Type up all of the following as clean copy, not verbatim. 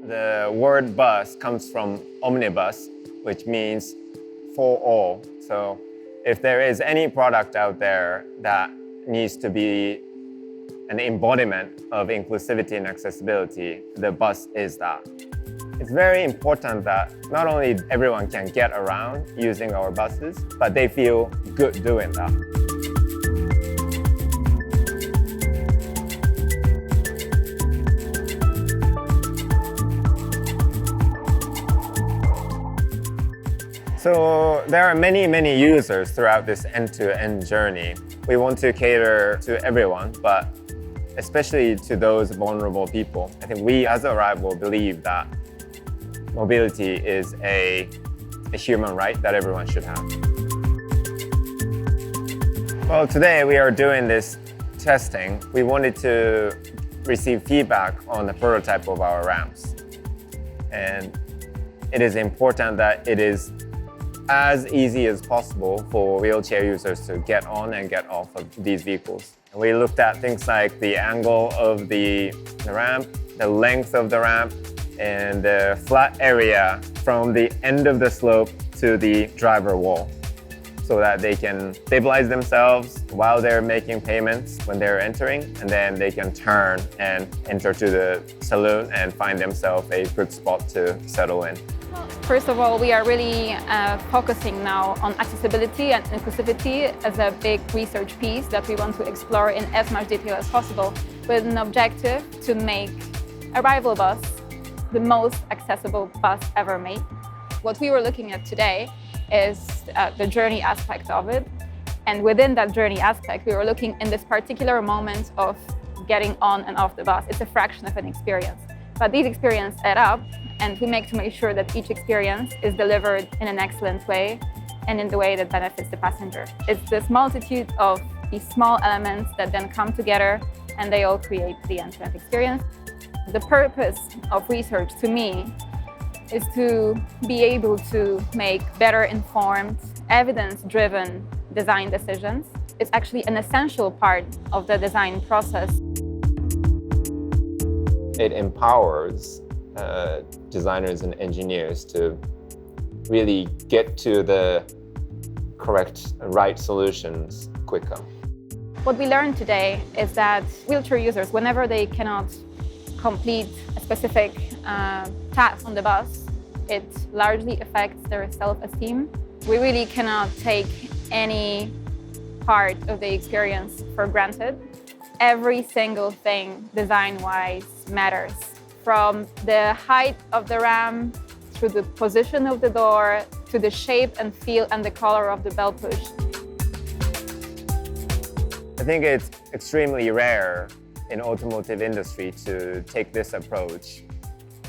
The word bus comes from omnibus, which means for all. So if there is any product out there that needs to be an embodiment of inclusivity and accessibility, the bus is that. It's very important that not only everyone can get around using our buses, but they feel good doing that. So there are many users throughout this end-to-end journey. We want to cater to everyone, but especially to those vulnerable people. I think we as Arrival believe that mobility is a human right that everyone should have. Well, today we are doing this testing. We wanted to receive feedback on the prototype of our ramps. And it is important that it is as easy as possible for wheelchair users to get on and get off of these vehicles. And we looked at things like the angle of the ramp, the length of the ramp, and the flat area from the end of the slope to the driver wall, so that they can stabilize themselves while they're making payments when they're entering, and then they can turn and enter to the saloon and find themselves a good spot to settle in. First of all, we are really focusing now on accessibility and inclusivity as a big research piece that we want to explore in as much detail as possible, with an objective to make Arrival bus the most accessible bus ever made. What we were looking at today is the journey aspect of it. And within that journey aspect, we were looking in this particular moment of getting on and off the bus. It's a fraction of an experience. But these experiences add up, and we make sure that each experience is delivered in an excellent way and in the way that benefits the passenger. It's this multitude of these small elements that then come together and they all create the end-to-end experience. The purpose of research to me is to be able to make better informed, evidence-driven design decisions. It's actually an essential part of the design process. It empowers designers and engineers to really get to the correct, right solutions quicker. What we learned today is that wheelchair users, whenever they cannot complete a specific task on the bus, it largely affects their self-esteem. We really cannot take any part of the experience for granted. Every single thing design-wise matters, from the height of the ramp, through the position of the door, to the shape and feel and the color of the bell push. I think it's extremely rare in automotive industry to take this approach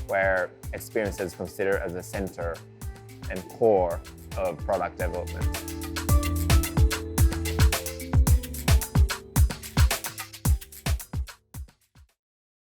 where experience is considered as a center and core of product development.